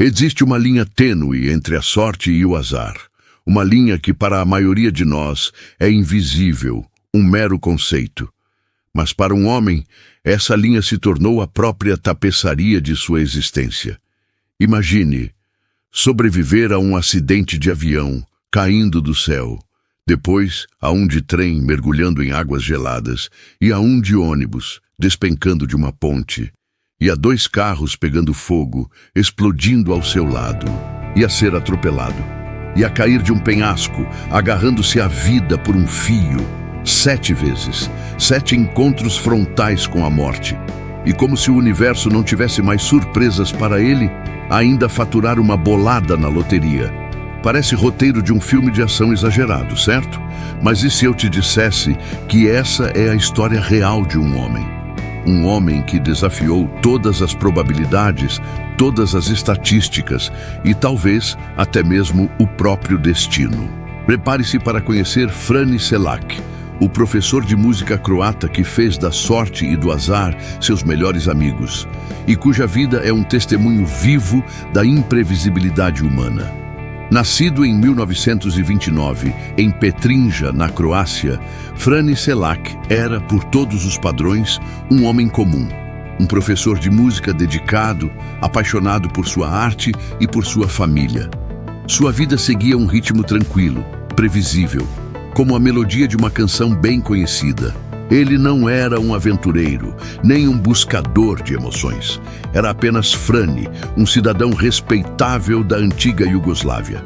Existe uma linha tênue entre a sorte e o azar. Uma linha que para a maioria de nós é invisível, um mero conceito. Mas para um homem, essa linha se tornou a própria tapeçaria de sua existência. Imagine sobreviver a um acidente de avião caindo do céu, depois a um de trem mergulhando em águas geladas e a um de ônibus despencando de uma ponte, e a 2 carros pegando fogo, explodindo ao seu lado, e a ser atropelado, e a cair de um penhasco, agarrando-se à vida por um fio, 7 vezes, 7 encontros frontais com a morte. E como se o universo não tivesse mais surpresas para ele, ainda faturar uma bolada na loteria. Parece roteiro de um filme de ação exagerado, certo? Mas e se eu te dissesse que essa é a história real de um homem? Um homem que desafiou todas as probabilidades, todas as estatísticas e talvez até mesmo o próprio destino. Prepare-se para conhecer Frane Selak, o professor de música croata que fez da sorte e do azar seus melhores amigos, e cuja vida é um testemunho vivo da imprevisibilidade humana. Nascido em 1929, em Petrinja, na Croácia, Frane Selak era, por todos os padrões, um homem comum. Um professor de música dedicado, apaixonado por sua arte e por sua família. Sua vida seguia um ritmo tranquilo, previsível, como a melodia de uma canção bem conhecida. Ele não era um aventureiro, nem um buscador de emoções. Era apenas Frane, um cidadão respeitável da antiga Iugoslávia.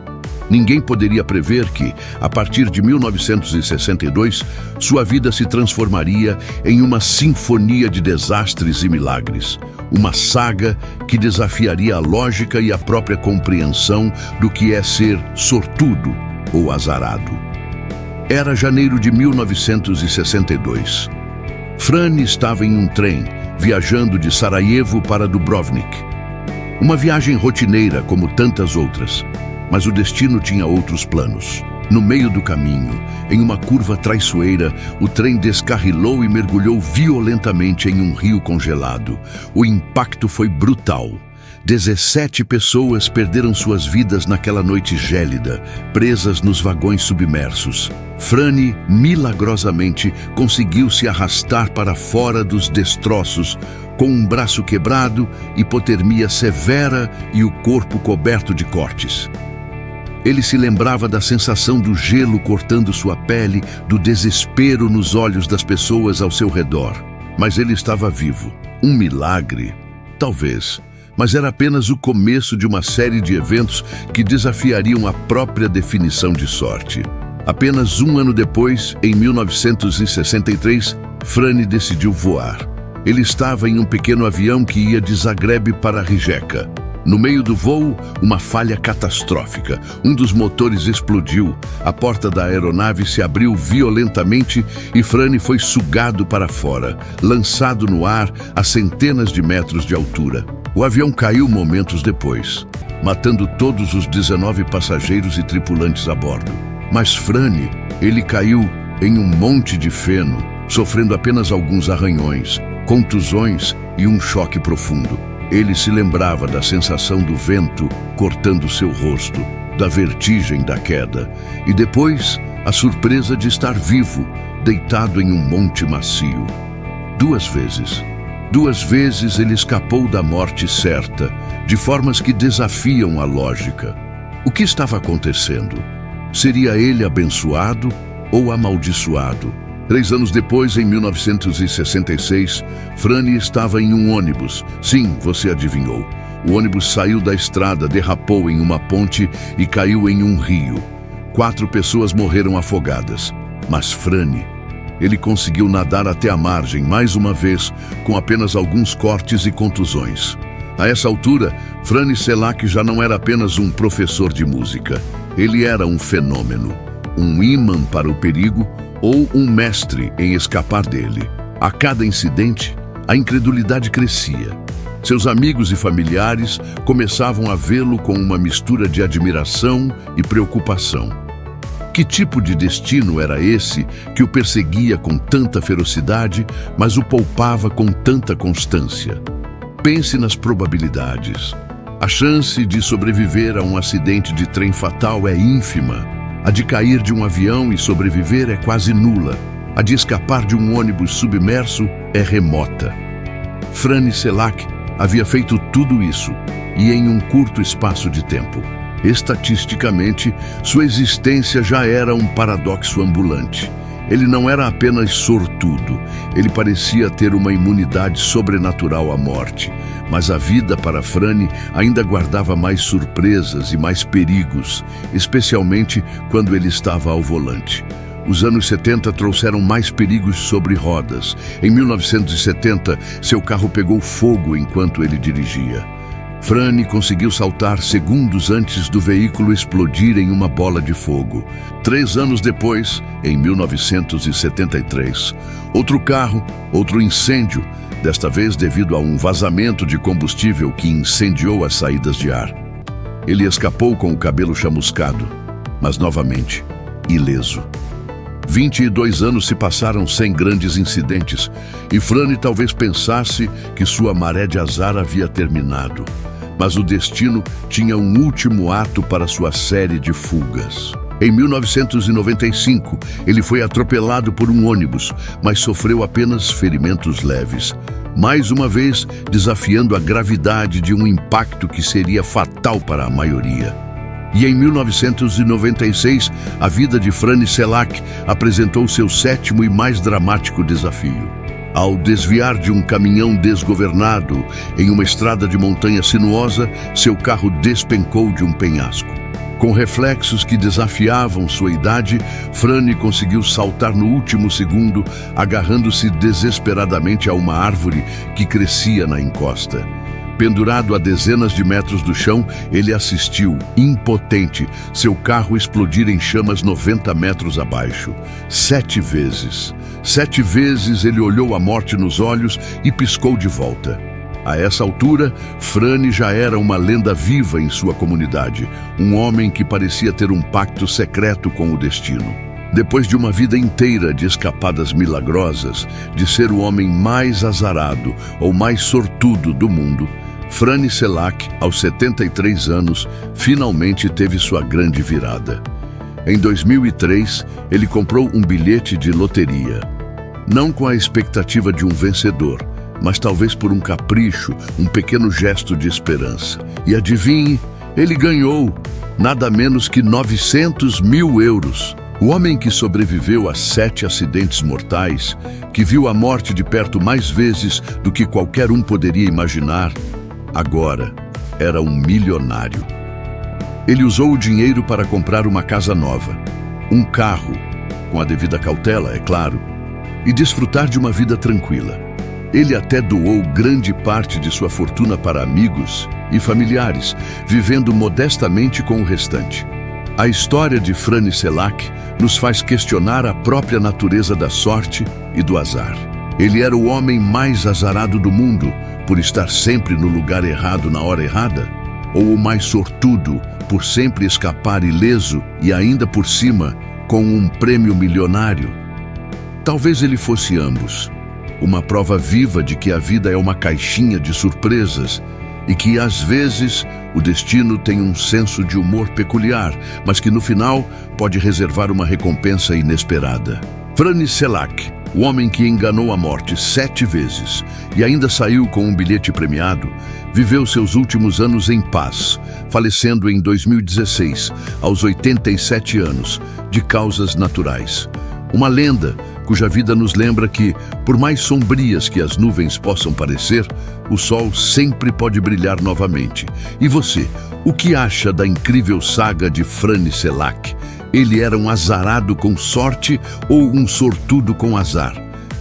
Ninguém poderia prever que, a partir de 1962, sua vida se transformaria em uma sinfonia de desastres e milagres. Uma saga que desafiaria a lógica e a própria compreensão do que é ser sortudo ou azarado. Era janeiro de 1962. Frane estava em um trem, viajando de Sarajevo para Dubrovnik. Uma viagem rotineira como tantas outras, mas o destino tinha outros planos. No meio do caminho, em uma curva traiçoeira, o trem descarrilou e mergulhou violentamente em um rio congelado. O impacto foi brutal. 17 pessoas perderam suas vidas naquela noite gélida, presas nos vagões submersos. Frane, milagrosamente, conseguiu se arrastar para fora dos destroços, com um braço quebrado, hipotermia severa e o corpo coberto de cortes. Ele se lembrava da sensação do gelo cortando sua pele, do desespero nos olhos das pessoas ao seu redor. Mas ele estava vivo. Um milagre? Talvez. Mas era apenas o começo de uma série de eventos que desafiariam a própria definição de sorte. Apenas um ano depois, em 1963, Frane decidiu voar. Ele estava em um pequeno avião que ia de Zagreb para Rijeka. No meio do voo, uma falha catastrófica. Um dos motores explodiu, a porta da aeronave se abriu violentamente e Frane foi sugado para fora, lançado no ar a centenas de metros de altura. O avião caiu momentos depois, matando todos os 19 passageiros e tripulantes a bordo. Mas Frane, ele caiu em um monte de feno, sofrendo apenas alguns arranhões, contusões e um choque profundo. Ele se lembrava da sensação do vento cortando seu rosto, da vertigem da queda, e depois a surpresa de estar vivo, deitado em um monte macio. 2 vezes. 2 vezes ele escapou da morte certa, de formas que desafiam a lógica. O que estava acontecendo? Seria ele abençoado ou amaldiçoado? 3 anos depois, em 1966, Frane estava em um ônibus. Sim, você adivinhou. O ônibus saiu da estrada, derrapou em uma ponte e caiu em um rio. 4 pessoas morreram afogadas. Mas Frane, ele conseguiu nadar até a margem, mais uma vez, com apenas alguns cortes e contusões. A essa altura, Frane Selak já não era apenas um professor de música. Ele era um fenômeno, um imã para o perigo ou um mestre em escapar dele. A cada incidente, a incredulidade crescia. Seus amigos e familiares começavam a vê-lo com uma mistura de admiração e preocupação. Que tipo de destino era esse que o perseguia com tanta ferocidade, mas o poupava com tanta constância? Pense nas probabilidades. A chance de sobreviver a um acidente de trem fatal é ínfima. A de cair de um avião e sobreviver é quase nula. A de escapar de um ônibus submerso é remota. Frane Selac havia feito tudo isso, e em um curto espaço de tempo. Estatisticamente, sua existência já era um paradoxo ambulante. Ele não era apenas sortudo, ele parecia ter uma imunidade sobrenatural à morte. Mas a vida para Frane ainda guardava mais surpresas e mais perigos, especialmente quando ele estava ao volante. Os anos 70 trouxeram mais perigos sobre rodas. Em 1970, seu carro pegou fogo enquanto ele dirigia. Frane conseguiu saltar segundos antes do veículo explodir em uma bola de fogo. 3 anos depois, em 1973, outro carro, outro incêndio, desta vez devido a um vazamento de combustível que incendiou as saídas de ar. Ele escapou com o cabelo chamuscado, mas novamente, ileso. 22 anos se passaram sem grandes incidentes, e Frane talvez pensasse que sua maré de azar havia terminado. Mas o destino tinha um último ato para sua série de fugas. Em 1995, ele foi atropelado por um ônibus, mas sofreu apenas ferimentos leves. Mais uma vez, desafiando a gravidade de um impacto que seria fatal para a maioria. E em 1996, a vida de Frane Selac apresentou seu 7º e mais dramático desafio. Ao desviar de um caminhão desgovernado em uma estrada de montanha sinuosa, seu carro despencou de um penhasco. Com reflexos que desafiavam sua idade, Frane conseguiu saltar no último segundo, agarrando-se desesperadamente a uma árvore que crescia na encosta. Pendurado a dezenas de metros do chão, ele assistiu, impotente, seu carro explodir em chamas 90 metros abaixo. 7 vezes. 7 vezes ele olhou a morte nos olhos e piscou de volta. A essa altura, Frane já era uma lenda viva em sua comunidade, um homem que parecia ter um pacto secreto com o destino. Depois de uma vida inteira de escapadas milagrosas, de ser o homem mais azarado ou mais sortudo do mundo, Frane Selac, aos 73 anos, finalmente teve sua grande virada. Em 2003, ele comprou um bilhete de loteria. Não com a expectativa de um vencedor, mas talvez por um capricho, um pequeno gesto de esperança. E adivinhe, ele ganhou nada menos que 900 mil euros. O homem que sobreviveu a 7 acidentes mortais, que viu a morte de perto mais vezes do que qualquer um poderia imaginar, agora era um milionário. Ele usou o dinheiro para comprar uma casa nova, um carro, com a devida cautela, é claro, e desfrutar de uma vida tranquila. Ele até doou grande parte de sua fortuna para amigos e familiares, vivendo modestamente com o restante. A história de Frane Selac nos faz questionar a própria natureza da sorte e do azar. Ele era o homem mais azarado do mundo, por estar sempre no lugar errado na hora errada? Ou o mais sortudo, por sempre escapar ileso e ainda por cima, com um prêmio milionário? Talvez ele fosse ambos. Uma prova viva de que a vida é uma caixinha de surpresas e que, às vezes, o destino tem um senso de humor peculiar, mas que, no final, pode reservar uma recompensa inesperada. Frane Selac, o homem que enganou a morte 7 vezes e ainda saiu com um bilhete premiado, viveu seus últimos anos em paz, falecendo em 2016, aos 87 anos, de causas naturais. Uma lenda cuja vida nos lembra que, por mais sombrias que as nuvens possam parecer, o sol sempre pode brilhar novamente. E você, o que acha da incrível saga de Frane Selac? Ele era um azarado com sorte ou um sortudo com azar?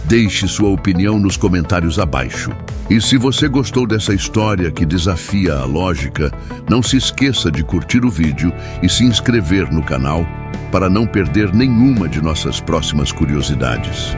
Deixe sua opinião nos comentários abaixo. E se você gostou dessa história que desafia a lógica, não se esqueça de curtir o vídeo e se inscrever no canal para não perder nenhuma de nossas próximas curiosidades.